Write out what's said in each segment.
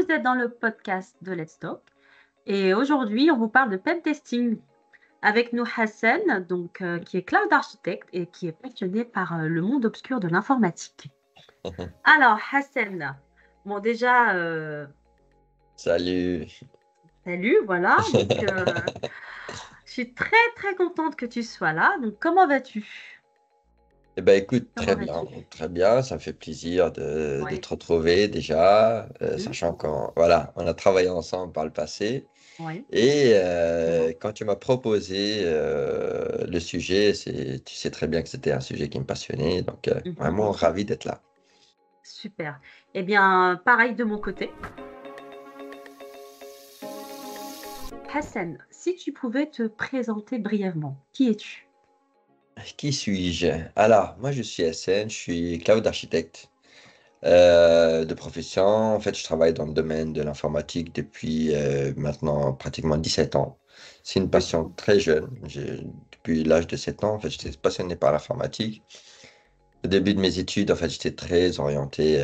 vous êtes dans le podcast de Let's Talk et aujourd'hui, on vous parle de pen testing. Avec nous Hassan, qui est cloud architecte et qui est passionné par le monde obscur de l'informatique. Alors, Hassan, bon déjà, Salut. salut, voilà. Je suis très très contente que tu sois là. Donc, comment vas-tu? Eh ben écoute, Comment vas-tu? très bien, ça me fait plaisir de Oui. te retrouver déjà, Mhm. sachant qu'on voilà, on a travaillé ensemble par le passé. Oui, Et exactement. quand tu m'as proposé le sujet, tu sais très bien que c'était un sujet qui me passionnait, donc Mhm. vraiment ravi d'être là. Super. Eh bien, pareil de mon côté. Hassan, si tu pouvais te présenter brièvement, qui es-tu? Qui suis-je? Alors, moi je suis SN, je suis cloud architecte. De profession. En fait, je travaille dans le domaine de l'informatique depuis maintenant pratiquement 17 ans. C'est une passion très jeune. Depuis l'âge de 7 ans, en fait, j'étais passionné par l'informatique. Au début de mes études, en fait, j'étais très orienté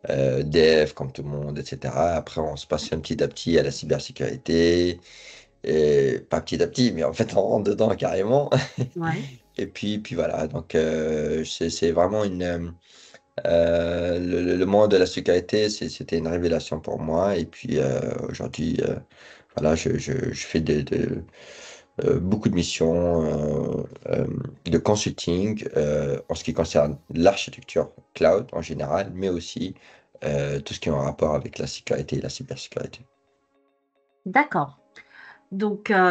dev, comme tout le monde, etc. Après, on se passionne petit à petit à la cybersécurité. Et pas petit à petit, mais en fait, on rentre dedans carrément. Ouais. Et puis voilà, donc c'est vraiment le monde de la sécurité, c'était une révélation pour moi. Et puis aujourd'hui, voilà, je fais beaucoup de missions de consulting en ce qui concerne l'architecture cloud en général, mais aussi tout ce qui est en rapport avec la sécurité et la cybersécurité. D'accord.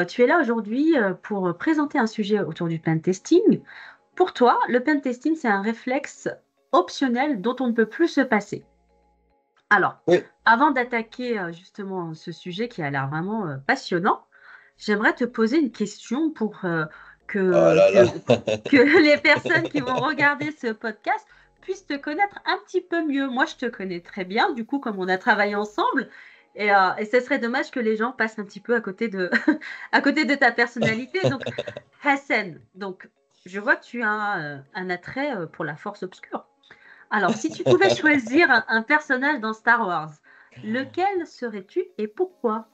Tu es là aujourd'hui pour présenter un sujet autour du pen testing. Pour toi, le pen testing, c'est un réflexe optionnel dont on ne peut plus se passer. Alors, Oui. avant d'attaquer justement ce sujet qui a l'air vraiment passionnant, j'aimerais te poser une question pour Oh que, là là. que, que les personnes qui vont regarder ce podcast puissent te connaître un petit peu mieux. Moi, je te connais très bien, du coup, comme on a travaillé ensemble, et ce serait dommage que les gens passent un petit peu à côté de, à côté de ta personnalité. Donc, Hassan, je vois que tu as un attrait pour la force obscure. Alors, si tu pouvais choisir un personnage dans Star Wars, lequel serais-tu et pourquoi?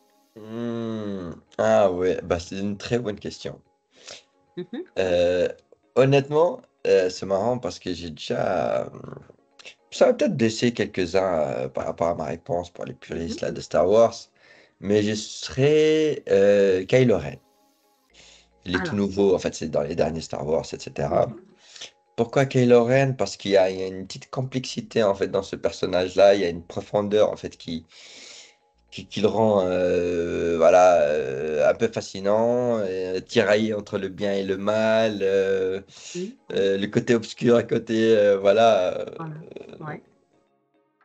Ah ouais, bah, c'est une très bonne question. Mhm, Euh, honnêtement, c'est marrant parce que j'ai déjà. Ça va peut-être blesser quelques-uns par rapport à ma réponse pour les mhm. puristes là, de Star Wars, mais je serais Kylo Ren. Il est tout Alors, nouveau, en fait, c'est dans les derniers Star Wars, etc. mhm, Pourquoi Kylo Ren? Parce qu'il y a une petite complexité en fait dans ce personnage-là, il y a une profondeur en fait qui le rend voilà, un peu fascinant, tiraillé entre le bien et le mal, oui, oui, le côté obscur, à côté voilà, voilà, ouais.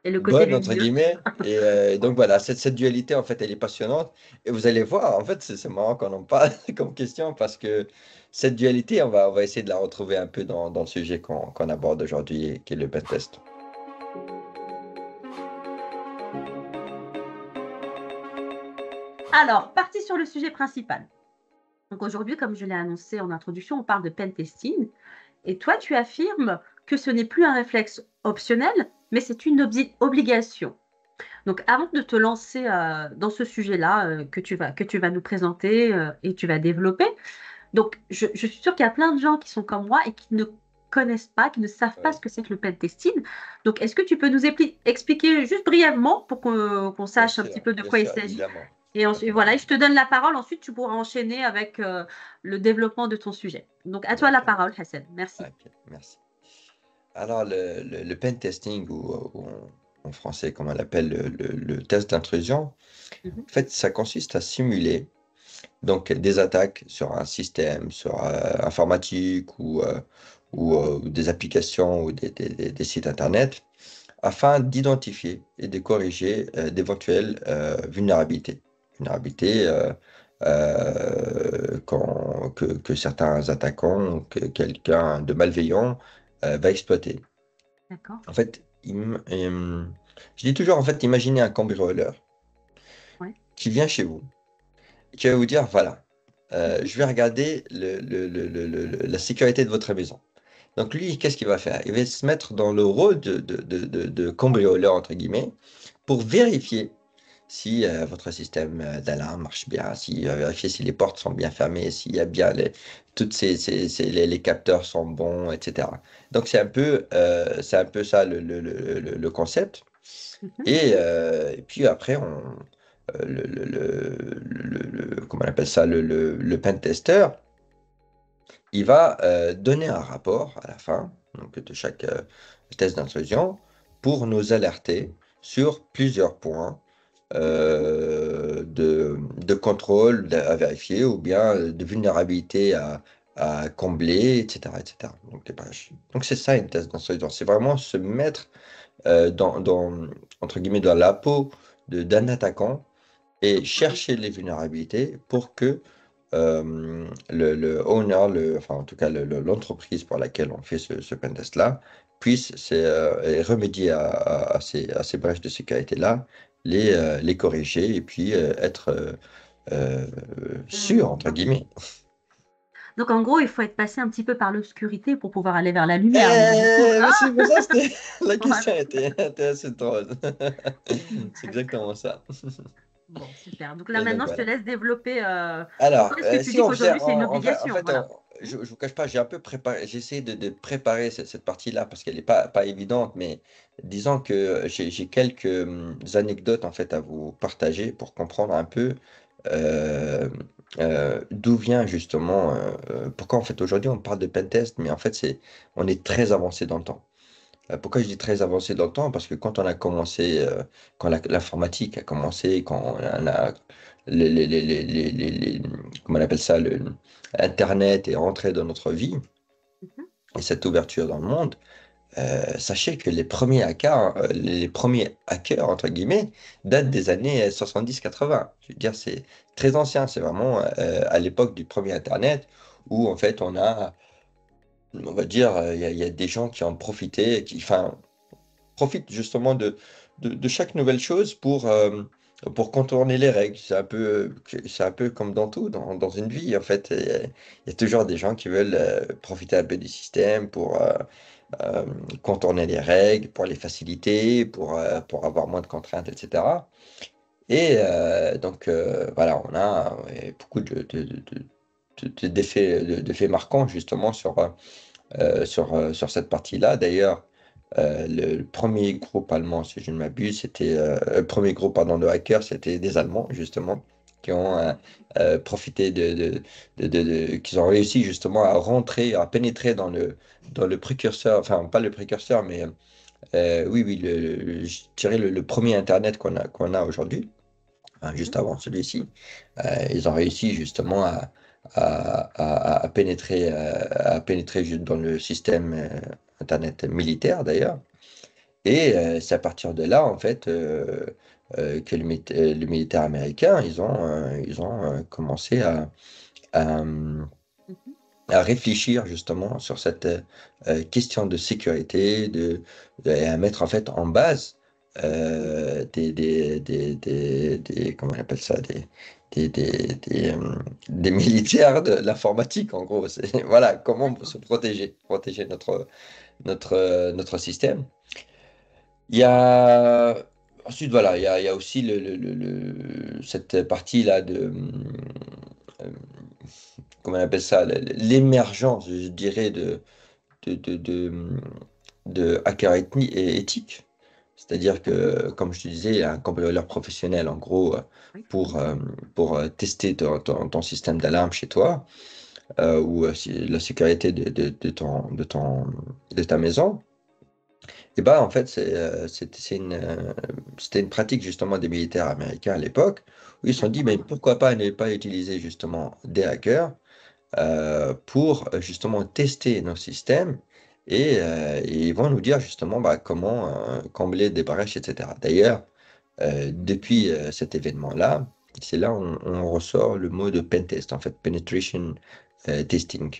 Et le côté bonne entre lumineux. guillemets. Et donc Ouais. voilà, cette dualité en fait, elle est passionnante. Et vous allez voir, en fait, c'est marrant qu'on en parle comme question parce que cette dualité, on va essayer de la retrouver un peu dans le sujet qu'on aborde aujourd'hui, qui est le pentest. Alors, parti sur le sujet principal. Donc aujourd'hui, comme je l'ai annoncé en introduction, on parle de pen testing. Et toi, tu affirmes que ce n'est plus un réflexe optionnel, mais c'est une obligation. Donc, avant de te lancer dans ce sujet-là que tu vas nous présenter et tu vas développer, donc je suis sûre qu'il y a plein de gens qui sont comme moi et qui ne connaissent pas, qui ne savent pas Oui, ce que c'est que le pen testing. Donc, est-ce que tu peux nous expliquer juste brièvement pour qu'on sache un petit peu de bien quoi il sûr, s'agit? évidemment. Et ensuite, Évidemment. voilà, et je te donne la parole. Ensuite, tu pourras enchaîner avec le développement de ton sujet. Donc, à toi la D'accord. parole, Hassan. Merci. Ok, merci. Alors, le pen testing, ou en français, comme on l'appelle, le test d'intrusion, Mhm. en fait, ça consiste à simuler donc des attaques sur un système, sur informatique ou des applications ou des sites internet afin d'identifier et de corriger d'éventuelles vulnérabilités. Vulnérabilités que certains attaquants, que quelqu'un de malveillant va exploiter. D'accord. En fait, je dis toujours, en fait, imaginez un cambrioleur Ouais. qui vient chez vous et qui va vous dire, voilà, Mhm. je vais regarder la sécurité de votre maison. Donc lui, qu'est-ce qu'il va faire? Il va se mettre dans le rôle de cambrioleur, entre guillemets, pour vérifier. si votre système d'alarme marche bien, si vérifier si les portes sont bien fermées, s'il y a bien toutes les capteurs sont bons, etc. Donc c'est un peu ça le concept. Mhm. Et puis après, comment on appelle ça, le pentester, il va donner un rapport à la fin donc, de chaque test d'intrusion pour nous alerter sur plusieurs points de contrôle à vérifier ou bien de vulnérabilité à combler, etc., etc. Donc, donc c'est ça une test d'intrusion. C'est vraiment se mettre entre guillemets, dans la peau d'un attaquant et chercher les vulnérabilités pour que le owner, enfin en tout cas l'entreprise pour laquelle on fait ce pentest-là, puisse remédier à ces brèches de sécurité-là, les corriger et puis être euh, sûr, entre guillemets. Donc en gros, il faut être passé un petit peu par l'obscurité pour pouvoir aller vers la lumière. Donc du coup, Mais c'est pour ça que la voilà. question était assez drôle. C'est D'accord. exactement ça. Bon, super. Donc là Et donc maintenant, je te voilà. laisse développer. Alors, Pourquoi est-ce que tu si dis on faisait, qu'aujourd'hui c'est une obligation? Voilà. je ne vous cache pas, j'ai un peu préparé, j'ai essayé de préparer cette partie-là parce qu'elle n'est pas évidente, mais disons que j'ai quelques anecdotes en fait à vous partager pour comprendre un peu euh, d'où vient justement, pourquoi en fait aujourd'hui on parle de pentest, mais en fait on est très avancé dans le temps. Pourquoi je dis très avancé dans le temps? Parce que quand on a commencé, quand l'informatique a commencé, quand on a comment on appelle ça, Internet est rentré dans notre vie Mhm. et cette ouverture dans le monde, sachez que les premiers hackers, entre guillemets, datent des années 70-80. Je veux dire, c'est très ancien. C'est vraiment à l'époque du premier Internet où en fait on va dire, il y a des gens qui en profitaient, enfin, profite justement de chaque nouvelle chose pour contourner les règles. C'est un peu comme dans tout, dans une vie, en fait. Il y a toujours des gens qui veulent profiter un peu du système euh, contourner les règles, pour les faciliter, pour avoir moins de contraintes, etc. Et donc, voilà, on a beaucoup d'effets marquants justement sur cette partie-là. D'ailleurs, le premier groupe allemand, si je ne m'abuse, le premier groupe, pardon, de hackers, c'était des Allemands, justement, qui ont profité qu'ils ont réussi justement à rentrer, à pénétrer dans le précurseur, enfin, pas le précurseur, mais oui, oui, je dirais le premier Internet qu'on a aujourd'hui, hein, Mhm. juste avant celui-ci. Ils ont réussi justement à pénétrer dans le système Internet militaire d'ailleurs. Et c'est à partir de là, en fait, que le militaire américain, ils ont commencé Mhm. à réfléchir justement sur cette question de sécurité, et à mettre en fait en base comment on appelle ça, des militaires de l'informatique en gros. Voilà, comment D'accord. se protéger notre système. Il y a ensuite voilà, il y a aussi cette partie-là euh, comment on appelle ça, l'émergence, je dirais, de, de, de, de hackers éthiques. C'est-à-dire Mhm. que, comme je te disais, un cambrioleur professionnel, en gros, Oui. pour, euh, pour tester ton système d'alarme chez toi, ou la sécurité de ta maison, et ben, en fait, c'était une pratique justement des militaires américains à l'époque, où ils se sont dit, mais D'accord. pourquoi pas ne pas utiliser justement des hackers pour justement tester nos systèmes et ils vont nous dire justement bah, comment combler des brèches, etc. D'ailleurs, depuis cet événement-là, c'est là où on ressort le mot de pentest, en fait, penetration testing.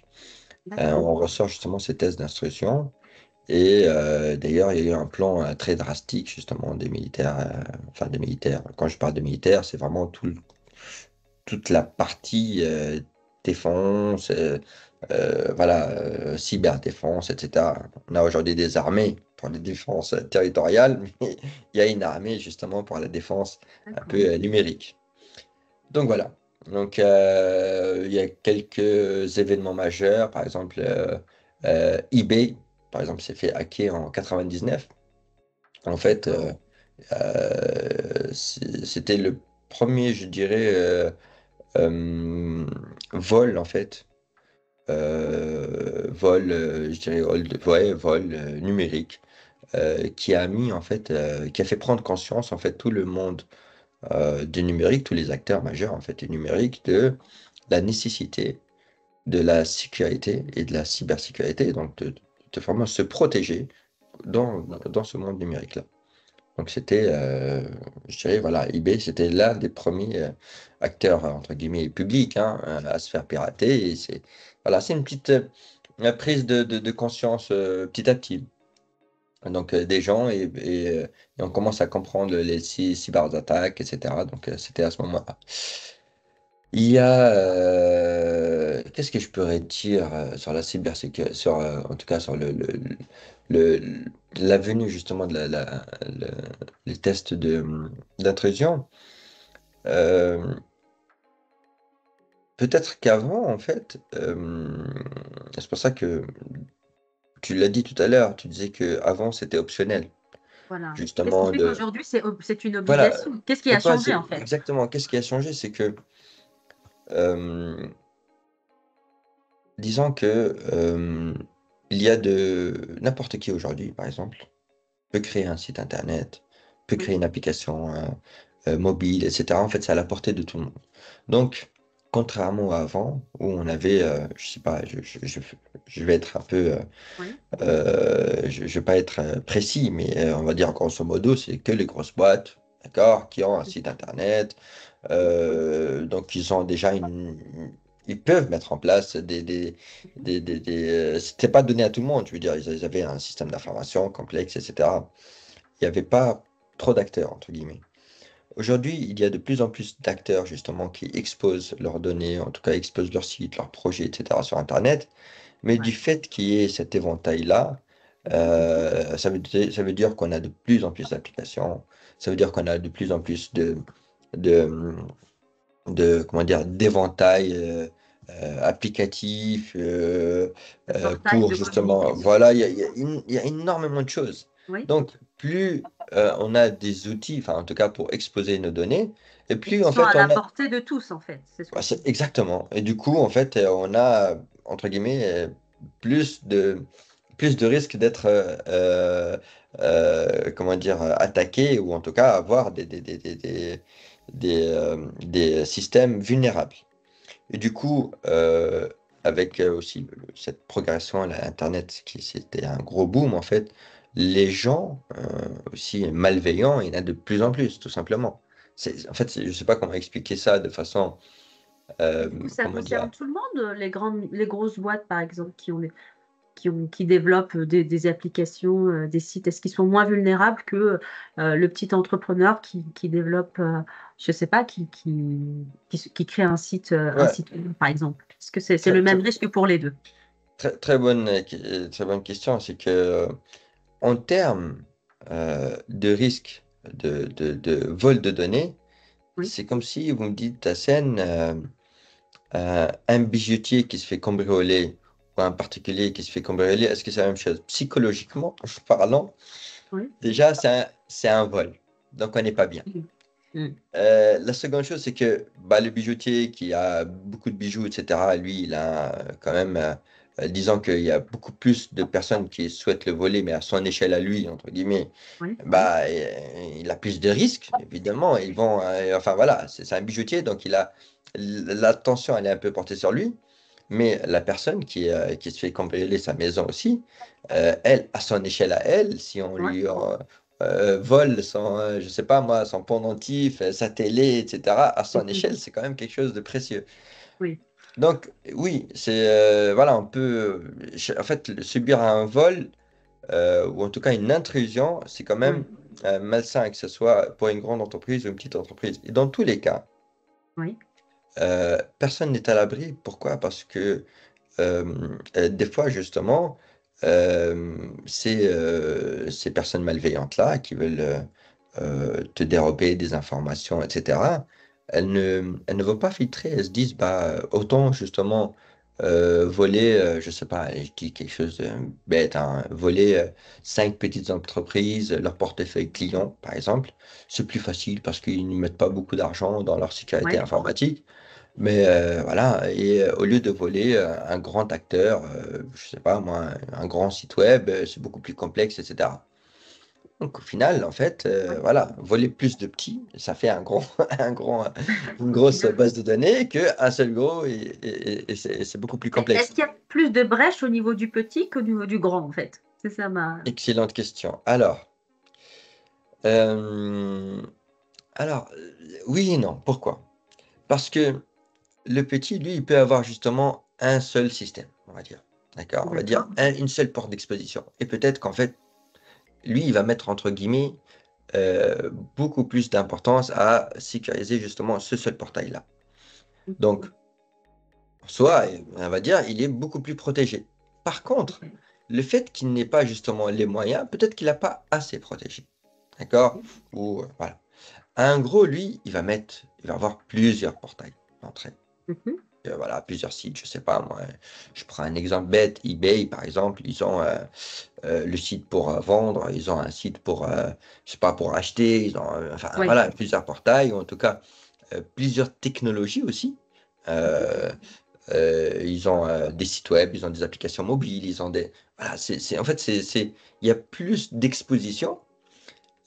D'accord. On ressort justement ces tests d'instruction. Et d'ailleurs, il y a eu un plan très drastique justement des militaires, enfin des militaires. Quand je parle de militaires, c'est vraiment toute la partie défense, voilà, cyberdéfense, etc. On a aujourd'hui des armées pour les défenses territoriales, mais il y a une armée justement pour la défense un peu D'accord. numérique. Donc voilà. Donc il y a quelques événements majeurs, par exemple eBay, par exemple, s'est fait hacker en 99. En fait, D'accord. c'était le premier, je dirais, euh, vol en fait, vol, je dirais, ouais, vol numérique, qui a mis en fait, qui a fait prendre conscience en fait tout le monde du numérique, tous les acteurs majeurs en fait du numérique, de la nécessité de la sécurité et de la cybersécurité, donc de vraiment se protéger dans ce monde numérique-là. Donc c'était, je dirais, voilà, eBay, c'était l'un des premiers acteurs, entre guillemets, publics hein, à se faire pirater. Et c'est voilà, c'est une petite prise de conscience petit à petit. Donc des gens et on commence à comprendre les cyberattaques, etc. Donc c'était à ce moment-là. Il y a, qu'est-ce que je pourrais dire sur la cybersécurité, sur, en tout cas sur le- la venue justement de les tests d'intrusion. Euh, Peut-être qu'avant, en fait, c'est pour ça que tu l'as dit tout à l'heure, tu disais que avant c'était optionnel, Voilà. Qu'est-ce qui justement fait de, qu'aujourd'hui, c'est une voilà, obligation? Qu'est-ce qui a pourquoi changé c'est en fait? exactement, qu'est-ce qui a changé, c'est que euh, disons que il y a de n'importe qui aujourd'hui, par exemple, peut créer un site internet, peut Oui, créer une application mobile, etc. En fait, c'est à la portée de tout le monde. Donc, contrairement à avant, où on avait, je sais pas, je vais être un peu, oui, je vais pas être précis, mais on va dire grosso modo, c'est que les grosses boîtes, d'accord, qui ont un site internet, donc ils ont déjà ils peuvent mettre en place c'était pas donné à tout le monde, je veux dire, ils avaient un système d'information complexe, etc. Il n'y avait pas trop d'acteurs, entre guillemets. Aujourd'hui, il y a de plus en plus d'acteurs, justement, qui exposent leurs données, en tout cas exposent leurs sites, leurs projets, etc. sur Internet. Mais du ouais. fait qu'il y ait cet éventail-là, ça veut dire qu'on a de plus en plus d'applications, ça veut dire qu'on a de plus en plus de, comment dire, d'éventail applicatif De portail pour de justement, communication. voilà, il y a énormément de choses. Oui. Donc, plus on a des outils, enfin en tout cas pour exposer nos données, et Et plus qui en sont à fait la on a, portée de tous en fait. C'est ce que ouais, tu dis. exactement, et du coup en fait on a, entre guillemets, plus plus de risques d'être, comment dire, attaqué ou en tout cas avoir des systèmes vulnérables. Et du coup, avec aussi cette progression à l'Internet, qui c'était un gros boom en fait, les gens aussi malveillants, il y en a de plus en plus, tout simplement. En fait, je ne sais pas comment expliquer ça de façon, Et du coup, ça comment dire, concerne tout le monde, les grosses boîtes par exemple qui développent des applications, des sites. Est-ce qu'ils sont moins vulnérables que le petit entrepreneur qui développe, je sais pas, qui crée un ouais, site web, par exemple? Est-ce que c'est très, le très, même risque pour les deux? très bonne question, c'est que en termes de risque de vol de données, Oui, c'est comme si vous me dites, Hassane, un bijoutier qui se fait cambrioler ou un particulier qui se fait cambrioler, est-ce que c'est la même chose? Psychologiquement parlant, oui. déjà, c'est un vol. Donc, on n'est pas bien. Mhm. Mhm. La seconde chose, c'est que bah, le bijoutier qui a beaucoup de bijoux, etc., lui, il a quand même, disons qu'il y a beaucoup plus de personnes qui souhaitent le voler, mais à son échelle à lui, entre guillemets, Oui, oui, bah, il a plus de risques, évidemment. Ils vont, enfin voilà, c'est un bijoutier, donc il a l'attention, elle est un peu portée sur lui. Mais la personne qui se fait cambrioler sa maison aussi, elle, à son échelle à elle, si on oui, lui vole son, je sais pas moi, son pendentif, sa télé, etc., à son échelle, Mhm. c'est quand même quelque chose de précieux. Oui, Donc, oui, voilà, on peut, en fait, subir un vol, ou en tout cas une intrusion, c'est quand oui, même malsain, que ce soit pour une grande entreprise ou une petite entreprise. Et dans tous les cas, oui. personne n'est à l'abri. Pourquoi? Parce que des fois, justement, ces personnes malveillantes-là qui veulent te dérober des informations, etc., elles ne vont pas filtrer. Elles se disent, bah, autant justement voler, je sais pas, je dis quelque chose de bête, hein, voler 5 petites entreprises, leur portefeuille client, par exemple, c'est plus facile parce qu'ils ne mettent pas beaucoup d'argent dans leur sécurité Oui. informatique. Mais voilà, et au lieu de voler un grand acteur, je sais pas moi, un grand site web, c'est beaucoup plus complexe, etc. Donc au final, en fait, voilà, voler plus de petits, ça fait un grand, un grand, une grosse base de données qu'un seul gros et c'est beaucoup plus Mais est-ce complexe. qu'il y a plus de brèches au niveau du petit qu'au niveau du grand, en fait? C'est ça ma... Excellente question. Euh, oui et non. Pourquoi? Parce que le petit, lui, il peut avoir justement un seul système, on va dire. D'accord? On va dire D'accord. une seule porte d'exposition. Et peut-être qu'en fait, lui, il va mettre entre guillemets beaucoup plus d'importance à sécuriser justement ce seul portail-là. Donc, soit, on va dire, il est beaucoup plus protégé. Par contre, le fait qu'il n'ait pas justement les moyens, peut-être qu'il n'a pas assez protégé. D'accord? Ou voilà. Un gros, lui, il va avoir plusieurs portails d'entrée. Mhm. Voilà, plusieurs sites, je sais pas, moi, je prends un exemple bête, eBay par exemple, ils ont le site pour vendre, ils ont un site pour, je sais pas, pour acheter, ils ont, enfin Oui. voilà, plusieurs portails, ou en tout cas plusieurs technologies aussi. Euh, ils ont des sites web, ils ont des applications mobiles, ils ont des, voilà, en fait, il y a plus d'exposition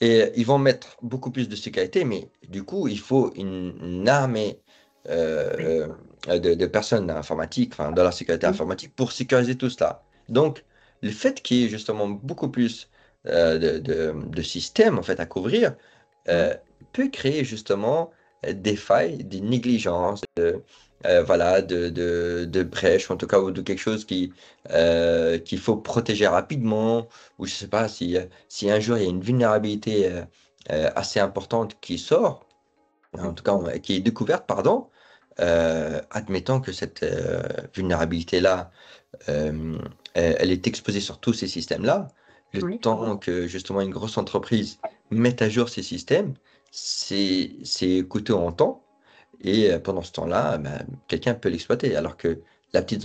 et ils vont mettre beaucoup plus de sécurité, mais du coup, il faut une armée Oui. de personnes informatiques, enfin, dans la sécurité Oui. informatique, pour sécuriser tout cela. Donc, le fait qu'il y ait justement beaucoup plus de systèmes en fait, à couvrir Oui. euh, peut créer justement des failles, des négligences, voilà, de brèches, en tout cas, ou de quelque chose qu'il faut protéger rapidement, ou je sais pas si un jour il y a une vulnérabilité assez importante qui sort, en tout cas qui est découverte, pardon, admettons que cette vulnérabilité-là, elle est exposée sur tous ces systèmes-là, le Oui. temps que justement une grosse entreprise mette à jour ces systèmes, c'est coûteux en temps, et pendant ce temps-là, ben, quelqu'un peut l'exploiter, alors que la petite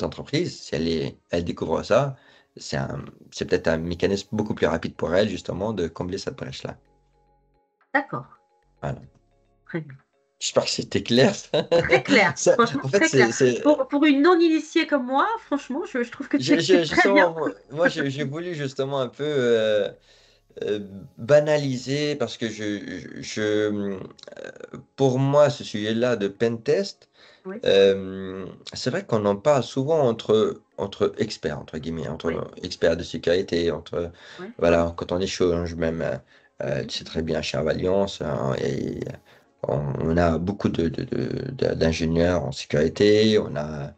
entreprise, si elle découvre ça, c'est peut-être un mécanisme beaucoup plus rapide pour elle, justement, de combler cette brèche-là. D'accord. Voilà. Très bien. J'espère que c'était clair. Très clair. En Franchement, fait, très clair. Pour une non-initiée comme moi, franchement, je trouve que tu expliques très bien. justement, moi, j'ai voulu justement un peu euh, banaliser parce que pour moi, ce sujet-là de pentest, Oui. c'est vrai qu'on en parle souvent entre experts, entre guillemets, Oui. entre experts de sécurité, Oui. voilà, quand on échange même, Mhm. tu sais très bien, chez Avaliance, hein, et on a beaucoup d'ingénieurs en sécurité, on a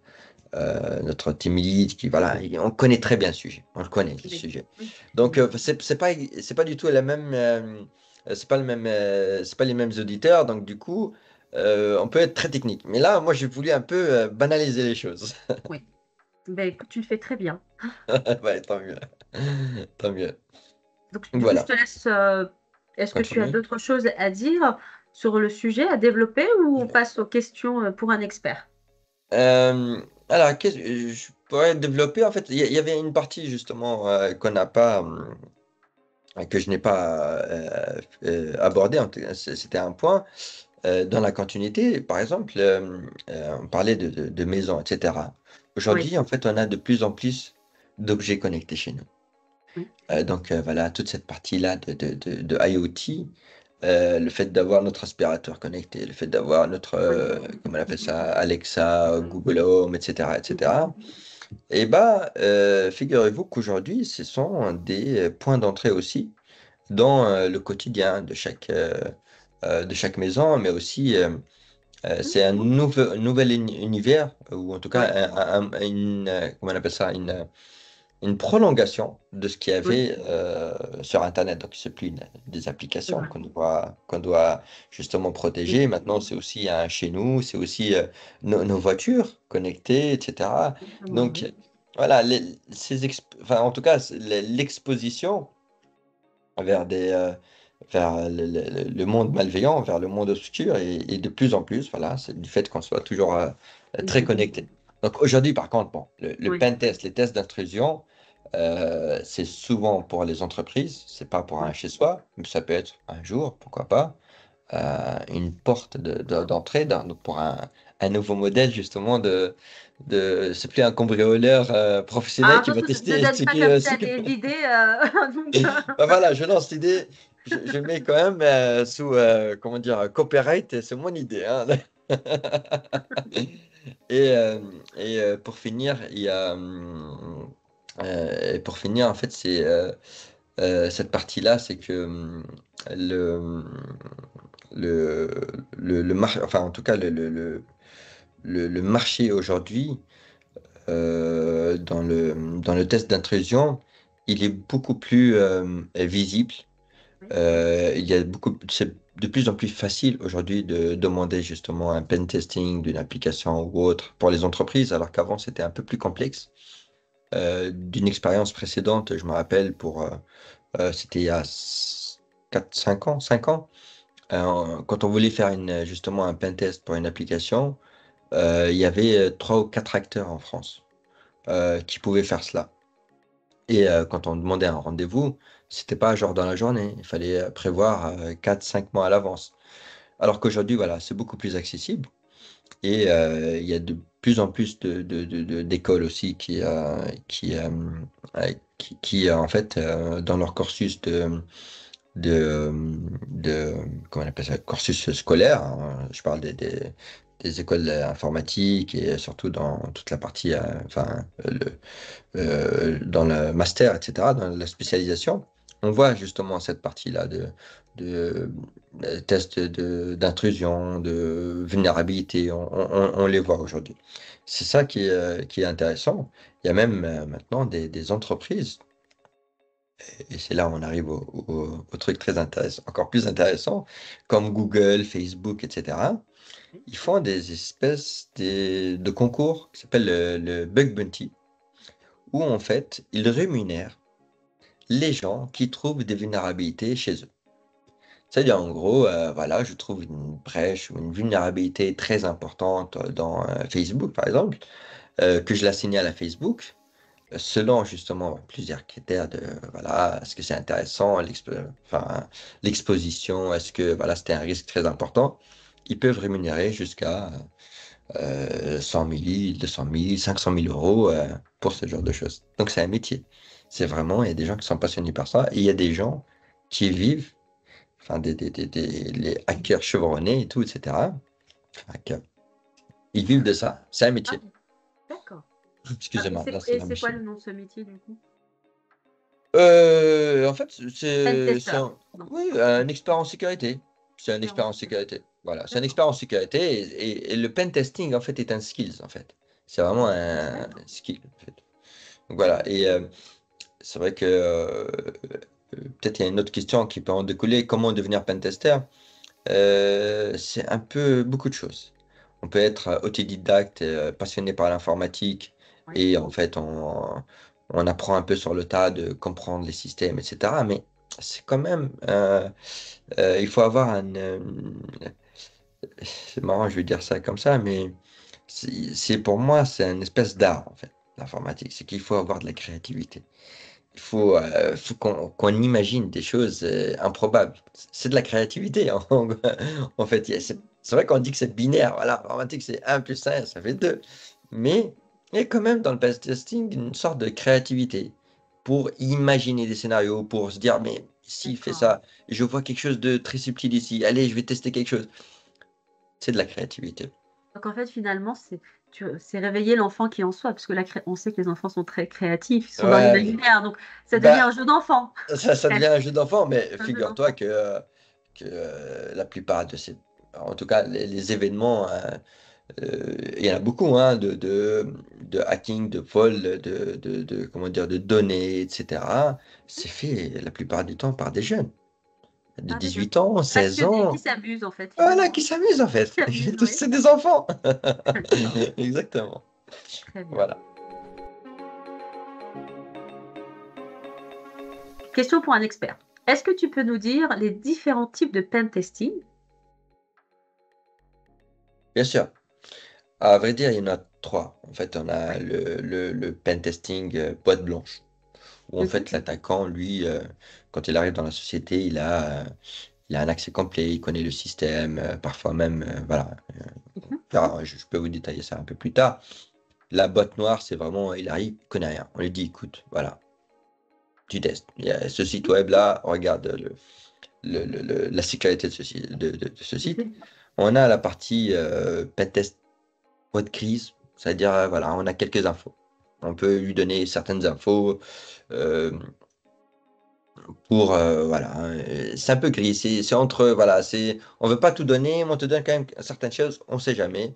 notre team lead qui, voilà, on connaît très bien le sujet, on le connaît, le Oui. sujet. Oui. Donc, Oui. c'est pas du tout la même, c'est pas le même, c'est pas les mêmes auditeurs, donc du coup, on peut être très technique. Mais là, moi, j'ai voulu un peu banaliser les choses. Oui. Ben, écoute, tu le fais très bien. Ouais, tant mieux. Tant mieux. Donc, Donc du coup, je te voilà, laisse. Est-ce que tu as continue. d'autres choses à dire sur le sujet, à développer, ou on passe aux questions pour un expert? Alors, je pourrais développer, en fait, il y avait une partie justement qu'on n'a pas, que je n'ai pas abordé, c'était un point. Dans la continuité, par exemple, on parlait de maisons, etc. Oui. Aujourd'hui, en fait, on a de plus en plus d'objets connectés chez nous. Oui. Donc voilà, toute cette partie-là de IoT, le fait d'avoir notre aspirateur connecté, le fait d'avoir notre, Oui. comment on appelle ça, Alexa, Google Home, etc., Mhm. etc. Et bah, figurez-vous qu'aujourd'hui, ce sont des points d'entrée aussi dans le quotidien de chaque maison, mais aussi c'est un nouvel univers, ou en tout cas, Oui. comment on appelle ça, une prolongation de ce qu'il y Oui, avait sur Internet. Donc, c'est plus des c'est applications vrai. qu'on doit justement protéger. Maintenant, c'est aussi chez nous, c'est aussi nos voitures connectées, etc. Exactement, Donc, oui. voilà, enfin, en tout cas, l'exposition vers vers le monde malveillant, vers le monde obscur, et de plus en plus, voilà, c'est du fait qu'on soit toujours très Exactement. connecté. Donc aujourd'hui, par contre, bon, le Oui, pen test, les tests d'intrusion, c'est souvent pour les entreprises, c'est pas pour un oui. chez-soi, mais ça peut être un jour, pourquoi pas, une porte d'entrée pour un nouveau modèle justement c'est plus un cambrioleur Ah, professionnel qui va attention, ne tester donne ce pas qui, comme ce ça qui des idées. Donc, Ben voilà, je lance l'idée, je mets quand même sous, comment dire, copyright, et c'est mon idée, hein. Et, euh, pour finir, pour finir, en fait, c'est cette partie-là, c'est que le, le, le marché, enfin, en tout cas, le marché aujourd'hui, dans le test d'intrusion, il est beaucoup plus visible. oui, C'est de plus en plus facile aujourd'hui de demander justement un pen testing d'une application ou autre pour les entreprises, alors qu'avant c'était un peu plus complexe. D'une expérience précédente, je me rappelle c'était il y a 4 5 ans, 5 ans, quand on voulait faire justement un pen test pour une application, il y avait 3 ou 4 acteurs en France qui pouvaient faire cela. Et quand on demandait un rendez-vous, c'était pas genre dans la journée, il fallait prévoir 4, 5 mois à l'avance. Alors qu'aujourd'hui, voilà, c'est beaucoup plus accessible, et il y a de plus en plus d'écoles aussi en fait, dans leur cursus de, comment on appelle ça, cursus scolaire, hein, je parle des écoles informatiques, et surtout dans toute la partie, enfin, dans le master, etc., dans la spécialisation, on voit justement cette partie-là de tests d'intrusion, de vulnérabilité, on les voit aujourd'hui. C'est ça qui est intéressant. Il y a même maintenant des entreprises, et c'est là où on arrive au truc très intéressant, encore plus intéressant, comme Google, Facebook, etc. oui. Ils font des espèces de concours qui s'appellent le Bug Bounty, où en fait, ils rémunèrent les gens qui trouvent des vulnérabilités chez eux. C'est-à-dire, en gros, voilà, je trouve une brèche ou une vulnérabilité très importante dans Facebook, par exemple, que je la signale à Facebook, selon justement plusieurs critères de, voilà, est-ce que c'est intéressant, enfin, l'exposition, est-ce que, voilà, c'était un risque très important. Ils peuvent rémunérer jusqu'à 100 000, 200 000, 500 000 euros pour ce genre de choses. Donc c'est un métier. C'est vraiment, il y a des gens qui sont passionnés par ça, et il y a des gens qui vivent, enfin les hackers chevronnés et tout, etc. Hackers. Ils vivent de ça. C'est un Ah, métier. d'accord. Ah, Excusez-moi, là c'est et la c'est quoi machine. le nom de ce métier du coup? En fait, Pen c'est tester. un, Non, oui, un expert en sécurité. C'est un expert en expert en sécurité. sécurité. Voilà, c'est un D'accord. expert en sécurité, et le pen testing, en fait, est un skills, en fait. C'est vraiment un D'accord. skill, en fait. Donc voilà, et c'est vrai que peut-être il y a une autre question qui peut en découler. Comment devenir pentester? C'est un peu beaucoup de choses. On peut être autodidacte, passionné par l'informatique, Oui. et en fait, on apprend un peu sur le tas de comprendre les systèmes, etc. Mais c'est quand même, il faut avoir c'est marrant, je vais dire ça comme ça, mais pour moi, c'est une espèce d'art, en fait, l'informatique. C'est qu'il faut avoir de la créativité. Faut qu'on imagine des choses improbables. C'est de la créativité, hein. En fait. C'est vrai qu'on dit que c'est binaire. Voilà, informatique, c'est un plus un, ça fait 2. Mais il y a quand même dans le testing une sorte de créativité pour imaginer des scénarios, pour se dire, mais s'il fait D'accord. ça, je vois quelque chose de très subtil ici. Allez, je vais tester quelque chose. C'est de la créativité. Donc en fait, finalement, c'est réveiller l'enfant qui est en soi, parce que on sait que les enfants sont très créatifs, ils sont dans Ouais, l'imaginaire, donc ça devient bah, un jeu d'enfant. ça devient Presque. un jeu d'enfant, mais Un jeu figure-toi d'enfant. que la plupart de en tout cas, les événements, il y en a beaucoup, hein, de hacking, de vol, comment dire, de données, etc., c'est fait la plupart du temps par des jeunes de Ah oui, 18 ans, 16 passionnés, qui ans. s'amusent en fait Voilà, finalement. qui s'amusent en Qui fait. s'amusent, Tous, oui. c'est des enfants. D'accord, Exactement. très bien. Voilà. Question pour un expert. Est-ce que tu peux nous dire les différents types de pen testing? Bien sûr. À vrai dire, il y en a trois. En fait, on a Oui. le pen testing boîte blanche, où en Mhm, fait l'attaquant, lui, quand il arrive dans la société, il a un accès complet, il connaît le système, parfois même, voilà. mhm. Alors, je peux vous détailler ça un peu plus tard. La boîte noire, c'est vraiment, il arrive, il connaît rien. On lui dit, écoute, voilà, tu testes. Il y a ce site web-là, regarde la sécurité de de ce site. Mhm. On a la partie pentest boîte grise, c'est-à-dire, voilà, on a quelques infos. On peut lui donner certaines infos euh, pour, voilà, hein, c'est un peu gris. C'est entre, voilà, on veut pas tout donner, mais on te donne quand même certaines choses, on sait jamais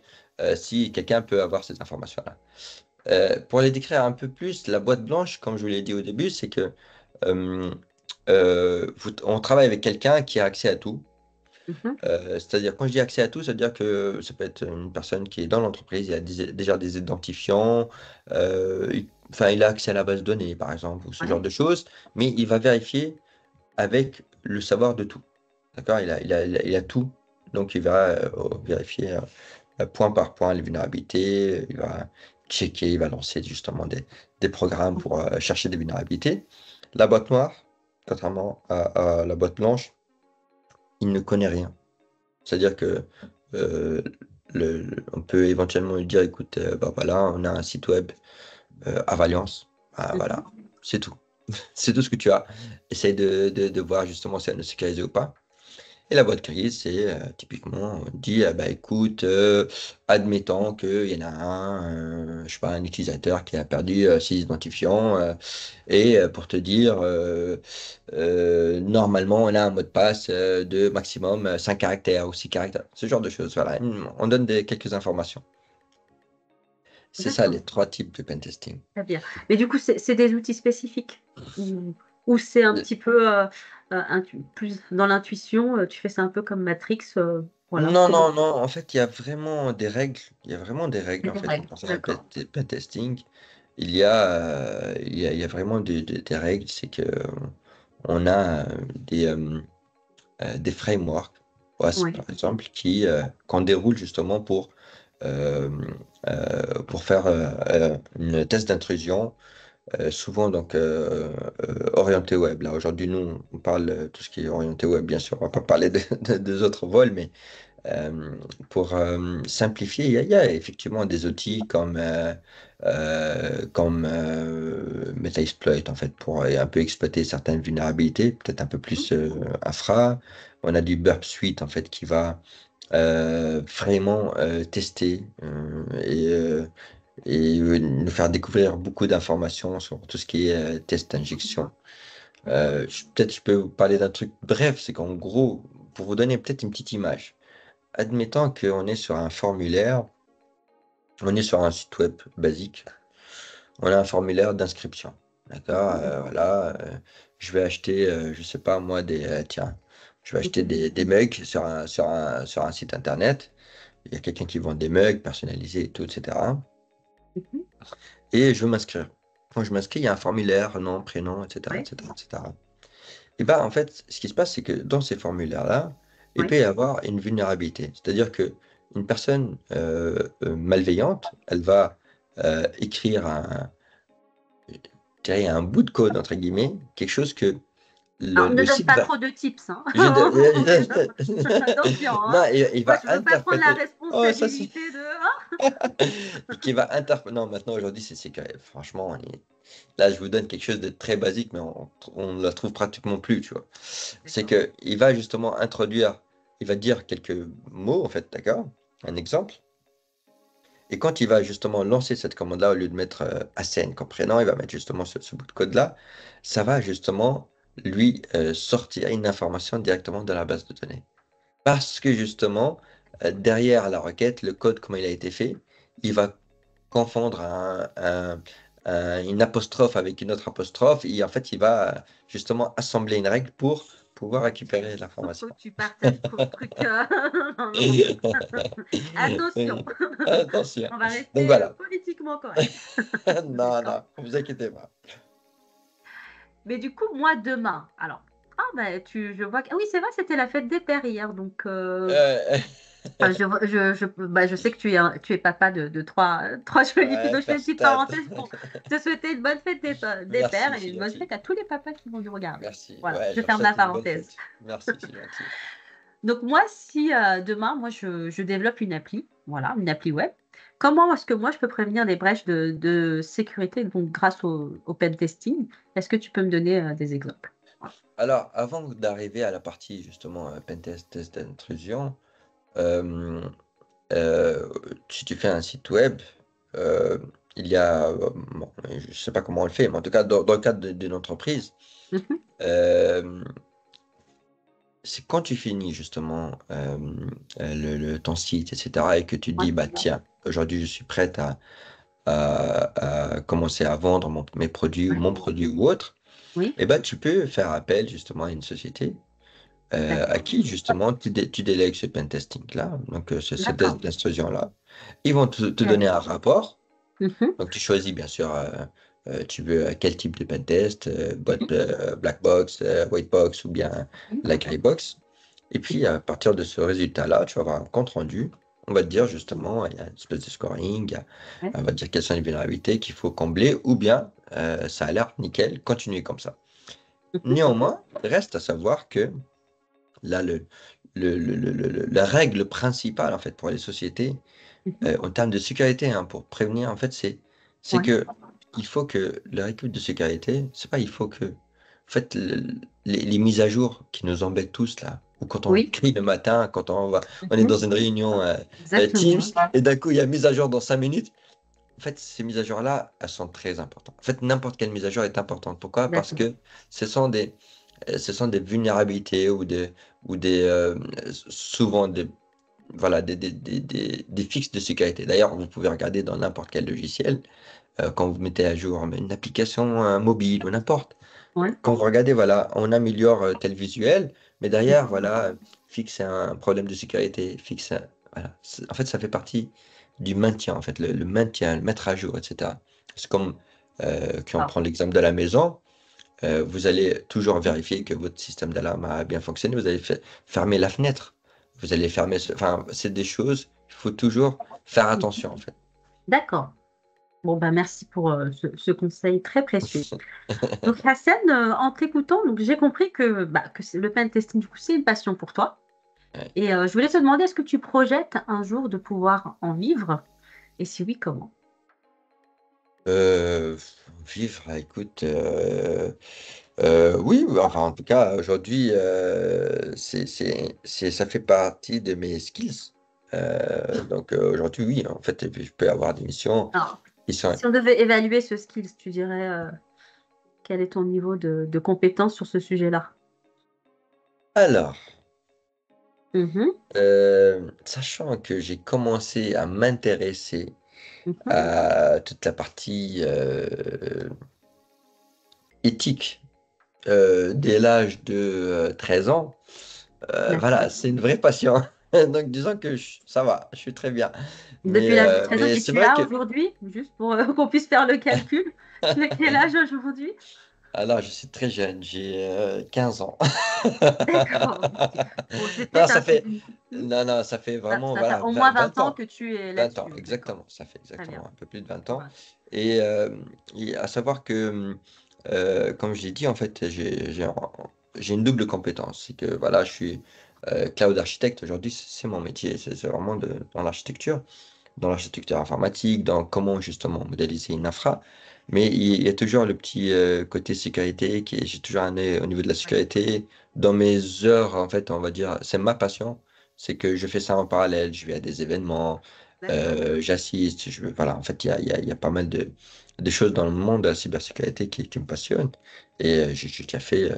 si quelqu'un peut avoir ces informations-là. Pour les décrire un peu plus, la boîte blanche, comme je vous l'ai dit au début, c'est que euh, on travaille avec quelqu'un qui a accès à tout. Mhm. C'est-à-dire, quand je dis accès à tout, c'est-à-dire que ça peut être une personne qui est dans l'entreprise, il a déjà des identifiants, enfin, il a accès à la base de données, par exemple, ou ce genre Ouais. de choses, mais il va vérifier avec le savoir de tout. D'accord? Il a tout, donc il va vérifier point par point les vulnérabilités, il va checker, il va lancer justement des programmes pour chercher des vulnérabilités. La boîte noire, contrairement à la boîte blanche, il ne connaît rien. C'est-à-dire que euh, on peut éventuellement lui dire, écoute, bah voilà, on a un site web à Valence. Ah, voilà, Mhm. c'est tout. C'est tout ce que tu as. Essaye de voir justement si elle ne sécurisée ou pas. Et la boîte grise, c'est typiquement, on dit, ah bah, écoute, admettons qu'il y en a je sais pas, un utilisateur qui a perdu ses identifiants, et pour te dire, normalement, on a un mot de passe de maximum 5 caractères ou 6 caractères, ce genre de choses. Voilà, on donne quelques informations. C'est ça D'accord, les trois types de pentesting. très bien. Mais du coup, c'est des outils spécifiques ou c'est un petit peu plus dans l'intuition, tu fais ça un peu comme Matrix, voilà, Non, comment? non, non. En fait, il y a vraiment des règles. Il y a vraiment des règles, Il y a en des fait, règles, concernant le d'accord. testing. Il y a vraiment des règles. C'est que on a des frameworks, OWASP, Oui, par exemple, qu'on déroule justement euh, pour faire une test d'intrusion, souvent donc orienté web. Là, aujourd'hui, nous, on parle de tout ce qui est orienté web, bien sûr. On va pas parler des autres vols, mais pour simplifier, il y a effectivement des outils comme Metasploit, en fait, pour un peu exploiter certaines vulnérabilités, peut-être un peu plus infra. On a du Burp Suite, en fait, qui va vraiment tester et nous faire découvrir beaucoup d'informations sur tout ce qui est test injection. d'accord. Peut-être je peux vous parler d'un truc bref, c'est qu'en gros, pour vous donner peut-être une petite image, admettons qu'on est sur un formulaire, on est sur un site web basique, on a un formulaire d'inscription. D'accord? Voilà, je vais acheter, je sais pas moi, tiens, je vais acheter Mhm, des mugs sur un site internet. Il y a quelqu'un qui vend des mugs personnalisés et tout, etc. mhm. Et je veux m'inscrire. Quand je m'inscris, il y a un formulaire, nom, prénom, etc., Oui, etc., etc. Et bien, en fait, ce qui se passe, c'est que dans ces formulaires-là, il peut oui. y avoir une vulnérabilité. C'est-à-dire que une personne malveillante, elle va écrire je dirais un bout de code, entre guillemets, quelque chose que Alors, ne le donne site pas va... trop de tips, hein. je- Attention, Non, hein. il Moi, va je veux pas prendre la interpréter. Oh, ça, c'est... responsabilité de, hein. Qui va interpréter... Non, maintenant, aujourd'hui, c'est que, franchement, là, je vous donne quelque chose de très basique, mais on ne la trouve pratiquement plus, tu vois. C'est D'accord. que il va justement introduire, il va dire quelques mots, en fait, d'accord? Un exemple. Et quand il va justement lancer cette commande-là, au lieu de mettre ACN comme prénom, il va mettre justement ce bout de code-là. Ça va justement lui sortir une information directement de la base de données. Parce que justement, derrière la requête, le code, comment il a été fait, il va confondre une apostrophe avec une autre apostrophe. Et en fait, il va justement assembler une règle pour pouvoir récupérer Faut l'information. que tu partages trop de trucs. Non, non. Attention. Attention. On va Donc rester voilà. politiquement correct. Non, D'accord. non, vous inquiétez pas. Mais du coup, moi, demain, alors, ah ben, je vois que, ah oui, c'est vrai, c'était la fête des pères hier, donc Euh, enfin, je sais que tu es papa de trois jolies filles, ouais, donc je fais une first petite step. parenthèse pour te souhaiter une bonne fête des pères Merci, et c'est une bonne gentil. fête à tous les papas qui vont nous regarder. Merci. Voilà, Ouais, je je leur ferme ma souhaite une bonne parenthèse. fête. Merci, c'est gentil. Donc moi, si demain, moi, je développe une appli, voilà, une appli web, comment est-ce que moi, je peux prévenir des brèches de sécurité donc, grâce au pen testing? Est-ce que tu peux me donner des exemples? Alors, avant d'arriver à la partie justement pentest, test d'intrusion, euh, euh, si tu fais un site web, euh, il y a, bon, je ne sais pas comment on le fait, mais en tout cas, dans le cadre d'une entreprise, Mhm. euh, c'est quand tu finis justement ton site, etc., et que tu te Ouais. dis, bah tiens, aujourd'hui je suis prête à commencer à vendre mes produits ou Ouais. mon produit ou autre, Oui, et ben tu peux faire appel justement à une société à d'accord. qui justement tu délègues ce pentesting-là, donc cette D'accord. instruction-là. Ils vont te donner Ok. un rapport. Mhm. Donc tu choisis bien sûr, tu veux quel type de pentest, Mhm. black box, white box ou bien la grey box. Et puis à partir de ce résultat-là, tu vas avoir un compte rendu. On va te dire justement, il y a une espèce de scoring, Ouais. on va te dire quelles sont les vulnérabilités qu'il faut combler ou bien ça a l'air nickel, continuez comme ça. Mhm. Néanmoins, reste à savoir que là, la règle principale en fait pour les sociétés Mhm. en termes de sécurité, hein, pour prévenir, en fait, c'est Ouais. que il faut que leur équipe de sécurité, c'est pas il faut que, en fait, les mises à jour qui nous embêtent tous là, ou quand on Oui. crie le matin, quand on est Mhm. dans une réunion Teams, Exactement. et d'un coup il y a mise à jour dans 5 minutes. En fait, ces mises à jour-là, elles sont très importantes. En fait, n'importe quelle mise à jour est importante. Pourquoi? Parce D'accord. que ce sont des vulnérabilités ou souvent voilà, des fixes de sécurité. D'ailleurs, vous pouvez regarder dans n'importe quel logiciel, quand vous mettez à jour une application mobile ou n'importe. Ouais. Quand vous regardez, voilà, on améliore tel visuel, mais derrière, Mhm. voilà, fixe un problème de sécurité, voilà. En fait, ça fait partie du maintien, en fait, le maintien, le mettre à jour, etc. C'est comme, quand on Ah. prend l'exemple de la maison, vous allez toujours vérifier que votre système d'alarme a bien fonctionné. Vous allez fermer la fenêtre. Vous allez fermer Enfin, c'est des choses, il faut toujours faire attention, en fait. D'accord. Bon, bah, merci pour ce conseil très précieux. Donc, Hassan, en t'écoutant, donc j'ai compris que le pen testing, du coup, c'est une passion pour toi. Ouais. Et je voulais te demander, est-ce que tu projettes un jour de pouvoir en vivre? Et si oui, comment? Euh, Vivre, écoute, oui, enfin, en tout cas, aujourd'hui, ça fait partie de mes skills. Donc, aujourd'hui, oui, en fait, je peux avoir des missions Alors, qui sont. si on devait évaluer ce skill, tu dirais quel est ton niveau de compétence sur ce sujet-là? Alors, Mhm. sachant que j'ai commencé à m'intéresser Mhm. à toute la partie éthique dès l'âge de 13 ans, D'accord. voilà, c'est une vraie passion. Donc, disons que ça va, je suis très bien. Mais, Depuis l'âge de 13 ans, mais et c'est tu vrai as que. aujourd'hui, juste pour qu'on puisse faire le calcul, tu as quel âge aujourd'hui? Alors, je suis très jeune, j'ai 15 ans. D'accord. Ok. Bon, Non, c'était ça un... fait. Non, non, ça fait vraiment, Ça fait voilà, au 20, moins 20 20 ans ans. que tu es 20 ans, là-dessus. D'accord. exactement. Ça fait Très bien. exactement un peu plus de 20 ans. Ouais. Et, à savoir que, comme je l'ai dit, en fait, j'ai une double compétence. C'est que, voilà, je suis cloud architecte. Aujourd'hui, c'est mon métier. C'est vraiment dans l'architecture informatique, dans comment justement modéliser une infra. Mais il y a toujours le petit côté sécurité j'ai toujours un œil au niveau de la Ouais. sécurité. Dans mes heures, en fait, on va dire, c'est ma passion. C'est que je fais ça en parallèle. Je vais à des événements, D'accord. j'assiste. Voilà, en fait, il y a pas mal de choses dans le monde de la cybersécurité qui me passionnent. Et j'ai déjà fait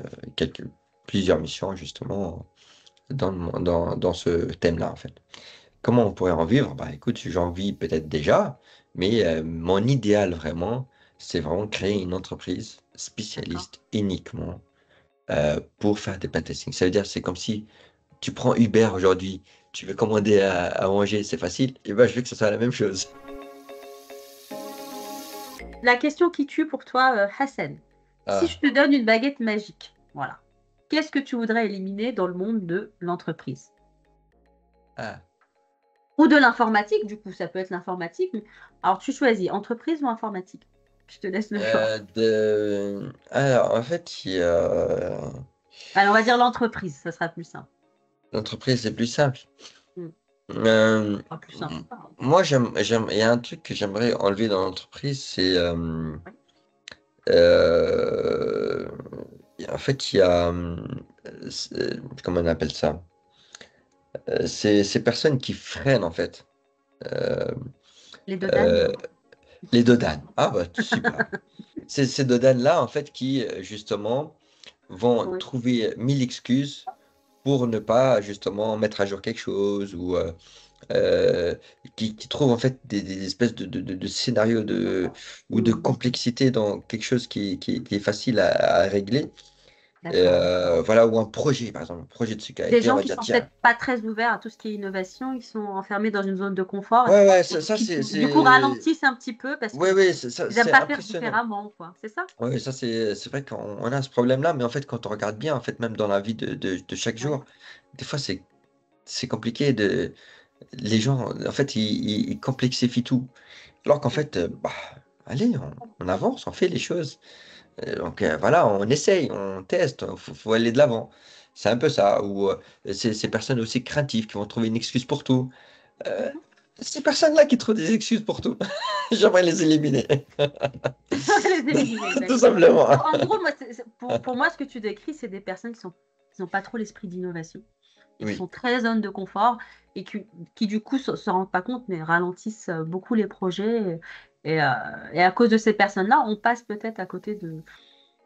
plusieurs missions justement dans ce thème-là, en fait. Comment on pourrait en vivre? Bah écoute, j'en vis peut-être déjà, Mais mon idéal vraiment, c'est vraiment créer une entreprise D'accord. spécialiste uniquement pour faire des pentesting. Ça veut dire, c'est comme si tu prends Uber aujourd'hui, tu veux commander à manger, c'est facile. Et ben, je veux que ce soit la même chose. La question qui tue pour toi, Hassan, si Ah, je te donne une baguette magique, voilà, qu'est-ce que tu voudrais éliminer dans le monde de l'entreprise? ah. Ou de l'informatique, du coup, ça peut être l'informatique. Alors, tu choisis entreprise ou informatique? Je te laisse le choix. Alors, en fait, il y a... Alors, on va dire l'entreprise, ça sera plus simple. L'entreprise, c'est plus simple. Hmm. Euh, Pas plus simple. Pas. Moi, il y a un truc que j'aimerais enlever dans l'entreprise, c'est Oui. euh, en fait, il y a comment on appelle ça? Ces personnes qui freinent en fait. Euh, Les deux dames. euh, les dodanes. Ah bah super. Ces dodanes-là en fait qui justement vont Oui. trouver mille excuses pour ne pas justement mettre à jour quelque chose ou euh, qui trouvent en fait des espèces de scénarios ou de Hmm. complexité dans quelque chose qui est facile à régler. D'accord. Voilà, ou un projet, par exemple, un projet de Des sécurité, on gens va qui dire, sont tiens, peut-être pas très ouverts à tout ce qui est innovation, ils sont enfermés dans une zone de confort ouais, ouais, et ça qui, du coup, ralentissent un petit peu parce ouais, que ouais, ils n'aiment c'est pas faire impressionnant. différemment, quoi. C'est ça? Ouais, ça, c'est vrai qu'on on a ce problème-là, mais en fait, quand on regarde bien, en fait, même dans la vie de chaque Oui. jour, des fois, c'est compliqué les gens, en fait, ils complexifient tout. Alors qu'en fait, bah, allez, on avance, on fait les choses. Donc voilà, on essaye, on teste, faut aller de l'avant. C'est un peu ça. Ou ces personnes aussi craintives qui vont trouver une excuse pour tout. Euh, Mhm. Ces personnes-là qui trouvent des excuses pour tout, j'aimerais les éliminer. Les éliminer, Tout d'accord. simplement. Donc, en gros, moi, pour moi, ce que tu décris, c'est des personnes qui n'ont pas trop l'esprit d'innovation et qui Oui, sont très zone de confort et qui du coup, se rendent pas compte, mais ralentissent beaucoup les projets. Et à cause de ces personnes-là, on passe peut-être à côté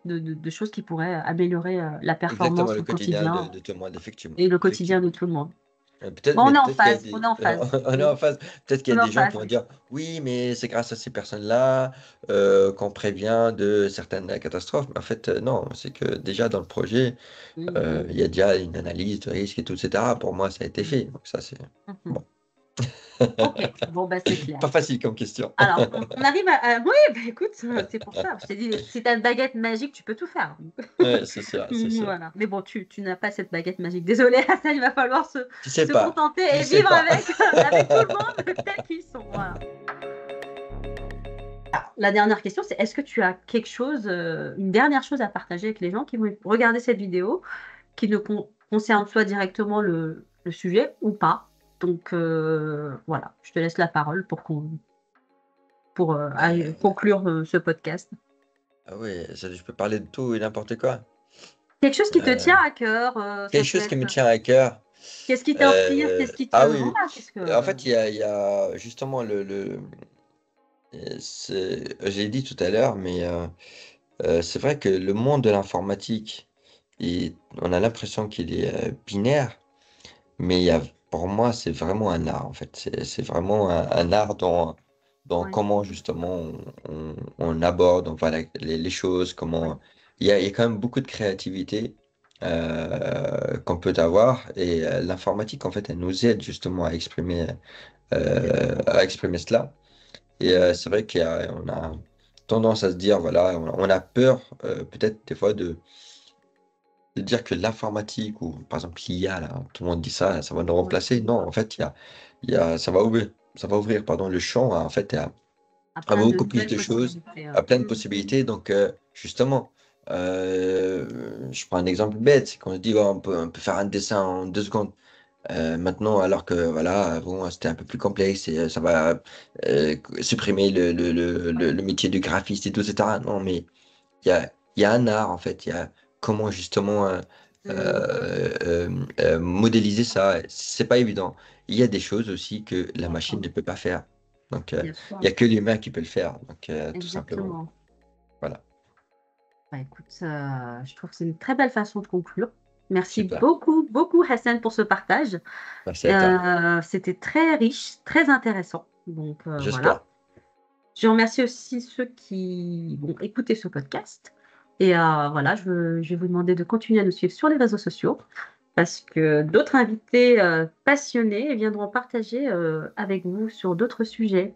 de choses qui pourraient améliorer la exactement performance le au quotidien quotidien de tout le monde, effectivement. et le quotidien Effectivement. de tout le monde. Peut-être, Bon, on mais est en peut-être qu'il y a phase, on des... est en phase. On est en face. Peut-être qu'il y On a est en des gens qui phase. vont dire, oui, mais c'est grâce à ces personnes-là qu'on prévient de certaines catastrophes. Mais en fait, non, c'est que déjà dans le projet, Mhm. il y a déjà une analyse de risque et tout, etc. Pour moi, ça a été fait. Donc ça, c'est Mhm. bon. Ok, bon, bah, c'est clair. Pas facile comme question. Alors, on arrive Oui, bah, écoute, c'est pour ça. Je t'ai dit, si tu as une baguette magique, tu peux tout faire. Ouais, c'est sûr, c'est sûr. Voilà. Mais bon, tu n'as pas cette baguette magique. Désolée, ça, il va falloir Tu sais se pas. contenter Tu et sais vivre pas. avec, avec tout le monde tel qu'ils sont. Voilà. Alors, la dernière question, c'est est-ce que tu as quelque chose, une dernière chose à partager avec les gens qui vont regarder cette vidéo, qui ne concerne soit directement le sujet ou pas? Donc, voilà, je te laisse la parole pour Euh, conclure ce podcast. ah ouais, je peux parler de tout et n'importe quoi. Quelque chose qui te Euh, tient à cœur, ça Quelque peut chose qui être me tient à cœur. qu'est-ce qui t'inspire, qu'est-ce qui te Ah oui, voilà, qu'est-ce oui. En que fait, il y a justement j'ai dit tout à l'heure, mais c'est vrai que le monde de l'informatique, on a l'impression qu'il est binaire, mais pour moi, c'est vraiment un art, en fait. C'est vraiment un art dans oui, comment, justement, on aborde voilà, les choses, oui, comment... il y a quand même beaucoup de créativité qu'on peut avoir, et l'informatique, en fait, elle nous aide, justement, exactement. à exprimer cela. Et Mhm. c'est vrai qu'on a tendance à se dire, voilà, on a peur peut-être des fois de dire que l'informatique ou par exemple l'IA, là, tout le monde dit ça, ça va nous Oui. remplacer. Non, en fait, ça va ouvrir pardon, le champ en fait, À à plein de beaucoup plus nouvelles de choses, possibilités. à plein de possibilités. Donc, justement, je prends un exemple bête, c'est qu'on se dit, oh, on peut faire un dessin en 2 secondes. Maintenant, alors que voilà, bon, c'était un peu plus complexe et ça va supprimer le métier de graphiste et tout, etc. Non, mais il y a un art en fait, il y a comment justement Mhm. modéliser ça. C'est pas évident. Il y a des choses aussi que la machine D'accord. ne peut pas faire. Donc, Bien il y sûr, a que l'humain qui peut le faire. Donc, tout simplement. exactement. Voilà. Bah, écoute, je trouve que c'est une très belle façon de conclure. Merci Super. beaucoup, beaucoup, Hassan, pour ce partage. Merci à toi. C'était très riche, très intéressant. Donc, voilà. J'espère. Je remercie aussi ceux qui vont écouter ce podcast. Et voilà, je vais vous demander de continuer à nous suivre sur les réseaux sociaux parce que d'autres invités passionnés viendront partager avec vous sur d'autres sujets.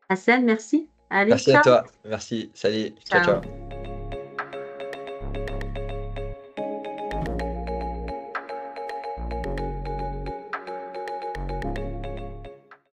Hassan, merci. Allez, Merci à ciao. toi. Merci. Salut. Ciao, ciao. Ciao.